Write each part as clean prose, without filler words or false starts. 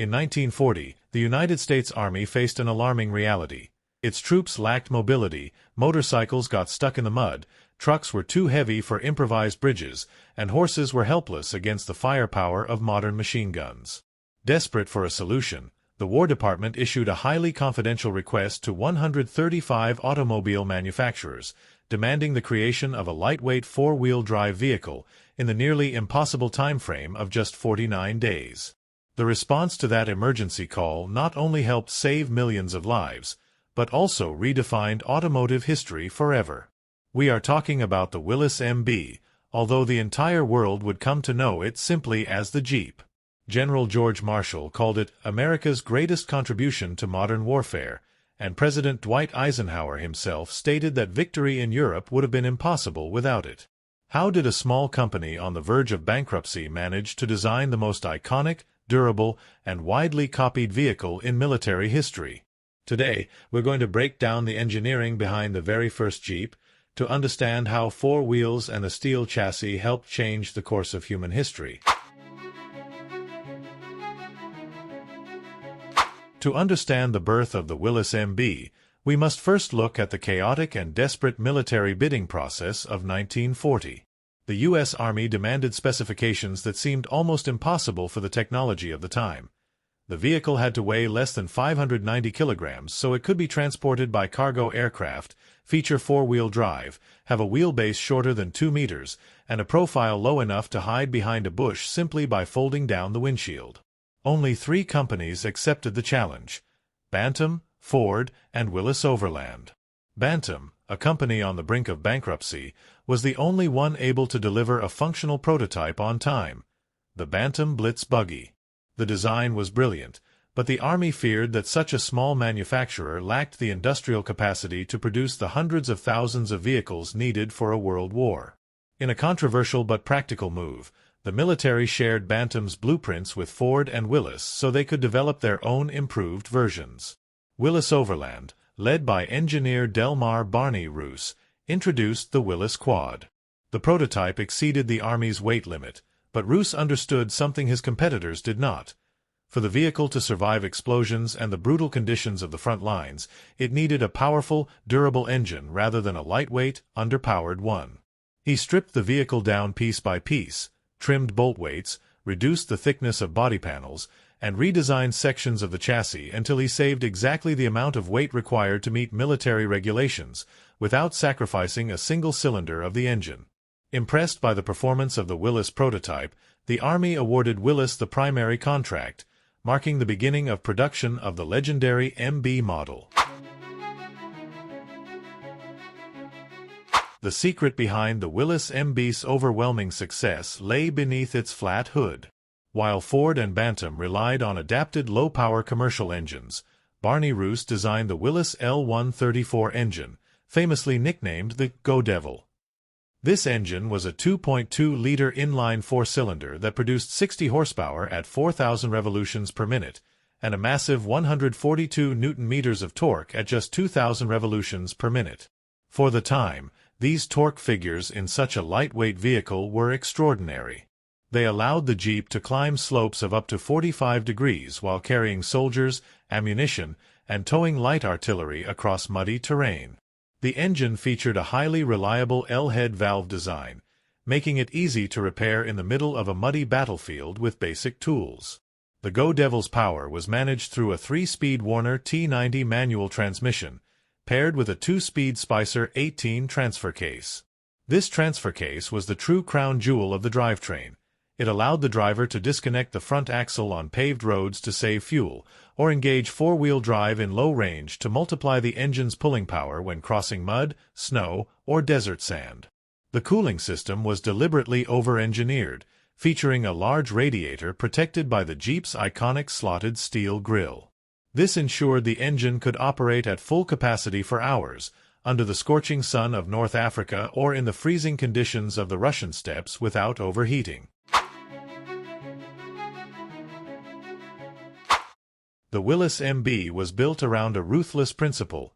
In 1940, the United States Army faced an alarming reality. Its troops lacked mobility, motorcycles got stuck in the mud, trucks were too heavy for improvised bridges, and horses were helpless against the firepower of modern machine guns. Desperate for a solution, the War Department issued a highly confidential request to 135 automobile manufacturers, demanding the creation of a lightweight four-wheel drive vehicle in the nearly impossible time frame of just 49 days. The response to that emergency call not only helped save millions of lives, but also redefined automotive history forever. We are talking about the Willys MB, although the entire world would come to know it simply as the Jeep. General George Marshall called it America's greatest contribution to modern warfare, and President Dwight Eisenhower himself stated that victory in Europe would have been impossible without it. How did a small company on the verge of bankruptcy manage to design the most iconic, durable, and widely copied vehicle in military history? Today, we're going to break down the engineering behind the very first Jeep, to understand how four wheels and a steel chassis helped change the course of human history. To understand the birth of the Willys MB, we must first look at the chaotic and desperate military bidding process of 1940. The U.S. Army demanded specifications that seemed almost impossible for the technology of the time. The vehicle had to weigh less than 590 kilograms so it could be transported by cargo aircraft, feature four-wheel drive, have a wheelbase shorter than 2 meters, and a profile low enough to hide behind a bush simply by folding down the windshield. Only 3 companies accepted the challenge: Bantam, Ford, and Willys-Overland. Bantam, a company on the brink of bankruptcy, was the only one able to deliver a functional prototype on time: the Bantam Blitz buggy. The design was brilliant, but the Army feared that such a small manufacturer lacked the industrial capacity to produce the hundreds of thousands of vehicles needed for a world war. In a controversial but practical move, the military shared Bantam's blueprints with Ford and Willys so they could develop their own improved versions. Willys-Overland, led by engineer Delmar Barney Roos, introduced the Willys Quad. The prototype exceeded the Army's weight limit, but Roos understood something his competitors did not. For the vehicle to survive explosions and the brutal conditions of the front lines, it needed a powerful, durable engine rather than a lightweight, underpowered one. He stripped the vehicle down piece by piece, trimmed bolt weights, reduced the thickness of body panels, and redesigned sections of the chassis until he saved exactly the amount of weight required to meet military regulations, without sacrificing a single cylinder of the engine. Impressed by the performance of the Willys prototype, the Army awarded Willys the primary contract, marking the beginning of production of the legendary MB model. The secret behind the Willys MB's overwhelming success lay beneath its flat hood. While Ford and Bantam relied on adapted low-power commercial engines, Barney Roos designed the Willys L134 engine, famously nicknamed the Go Devil. This engine was a 2.2-liter inline four-cylinder that produced 60 horsepower at 4,000 revolutions per minute, and a massive 142 newton-meters of torque at just 2,000 revolutions per minute. For the time, these torque figures in such a lightweight vehicle were extraordinary. They allowed the Jeep to climb slopes of up to 45 degrees while carrying soldiers, ammunition, and towing light artillery across muddy terrain. The engine featured a highly reliable L-head valve design, making it easy to repair in the middle of a muddy battlefield with basic tools. The Go Devil's power was managed through a 3-speed Warner T90 manual transmission, paired with a 2-speed Spicer 18 transfer case. This transfer case was the true crown jewel of the drivetrain. It allowed the driver to disconnect the front axle on paved roads to save fuel, or engage four-wheel drive in low range to multiply the engine's pulling power when crossing mud, snow, or desert sand. The cooling system was deliberately over-engineered, featuring a large radiator protected by the Jeep's iconic slotted steel grille. This ensured the engine could operate at full capacity for hours, under the scorching sun of North Africa or in the freezing conditions of the Russian steppes without overheating. The Willys MB was built around a ruthless principle: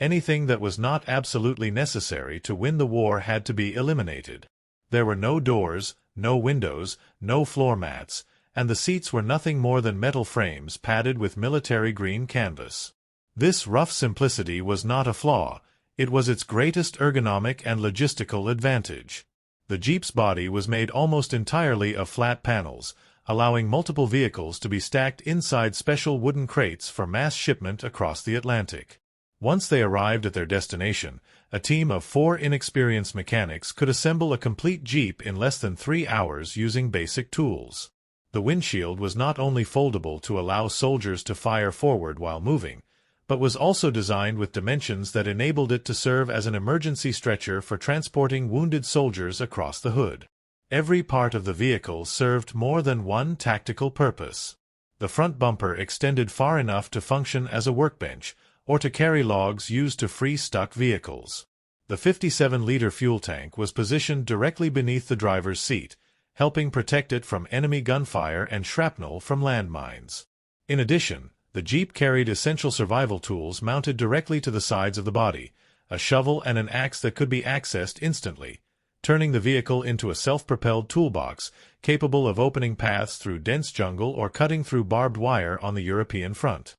anything that was not absolutely necessary to win the war had to be eliminated. There were no doors, no windows, no floor mats, and the seats were nothing more than metal frames padded with military green canvas. This rough simplicity was not a flaw, it was its greatest ergonomic and logistical advantage. The Jeep's body was made almost entirely of flat panels, allowing multiple vehicles to be stacked inside special wooden crates for mass shipment across the Atlantic. Once they arrived at their destination, a team of 4 inexperienced mechanics could assemble a complete Jeep in less than 3 hours using basic tools. The windshield was not only foldable to allow soldiers to fire forward while moving, but was also designed with dimensions that enabled it to serve as an emergency stretcher for transporting wounded soldiers across the hood. Every part of the vehicle served more than one tactical purpose. The front bumper extended far enough to function as a workbench, or to carry logs used to free stuck vehicles. The 57-liter fuel tank was positioned directly beneath the driver's seat, helping protect it from enemy gunfire and shrapnel from landmines. In addition, the Jeep carried essential survival tools mounted directly to the sides of the body, a shovel and an axe that could be accessed instantly, turning the vehicle into a self-propelled toolbox capable of opening paths through dense jungle or cutting through barbed wire on the European front.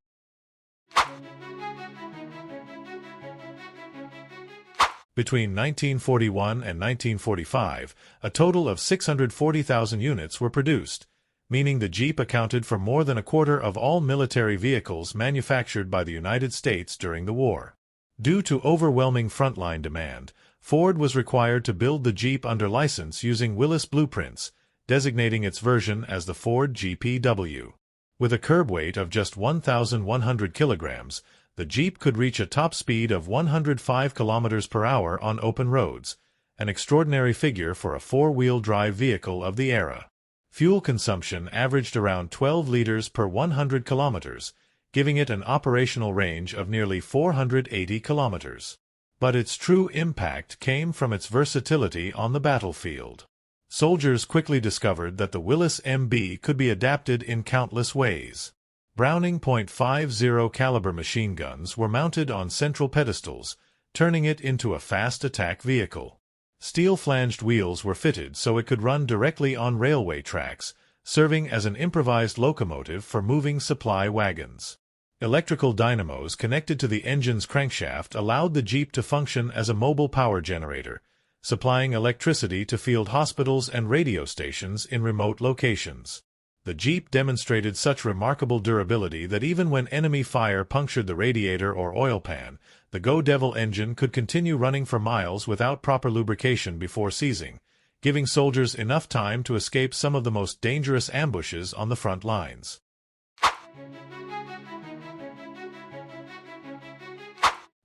Between 1941 and 1945, a total of 640,000 units were produced, meaning the Jeep accounted for more than a quarter of all military vehicles manufactured by the United States during the war. Due to overwhelming frontline demand, Ford was required to build the Jeep under license using Willys blueprints, designating its version as the Ford GPW. With a curb weight of just 1,100 kilograms, the Jeep could reach a top speed of 105 kilometers per hour on open roads, an extraordinary figure for a four-wheel drive vehicle of the era. Fuel consumption averaged around 12 liters per 100 kilometers, giving it an operational range of nearly 480 kilometers. But its true impact came from its versatility on the battlefield. Soldiers quickly discovered that the Willys MB could be adapted in countless ways. Browning .50 caliber machine guns were mounted on central pedestals, turning it into a fast attack vehicle. Steel-flanged wheels were fitted so it could run directly on railway tracks, serving as an improvised locomotive for moving supply wagons. Electrical dynamos connected to the engine's crankshaft allowed the Jeep to function as a mobile power generator, supplying electricity to field hospitals and radio stations in remote locations. The Jeep demonstrated such remarkable durability that even when enemy fire punctured the radiator or oil pan, the Go Devil engine could continue running for miles without proper lubrication before seizing, giving soldiers enough time to escape some of the most dangerous ambushes on the front lines.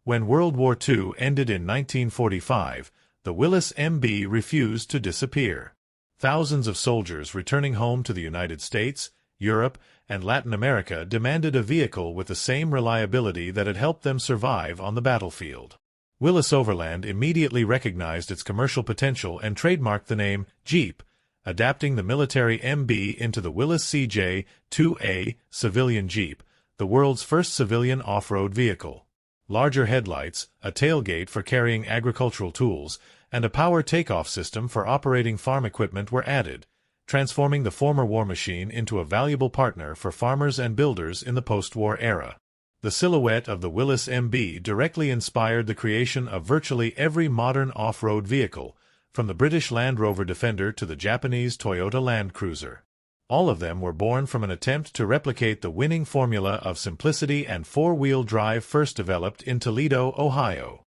When World War II ended in 1945, the Willys MB refused to disappear. Thousands of soldiers returning home to the United States, Europe, and Latin America demanded a vehicle with the same reliability that had helped them survive on the battlefield. Willys-Overland immediately recognized its commercial potential and trademarked the name Jeep, adapting the military MB into the Willys CJ-2A civilian Jeep, the world's first civilian off-road vehicle. Larger headlights, a tailgate for carrying agricultural tools, and a power takeoff system for operating farm equipment were added, transforming the former war machine into a valuable partner for farmers and builders in the post-war era. The silhouette of the Willys MB directly inspired the creation of virtually every modern off-road vehicle, from the British Land Rover Defender to the Japanese Toyota Land Cruiser. All of them were born from an attempt to replicate the winning formula of simplicity and four-wheel drive first developed in Toledo, Ohio.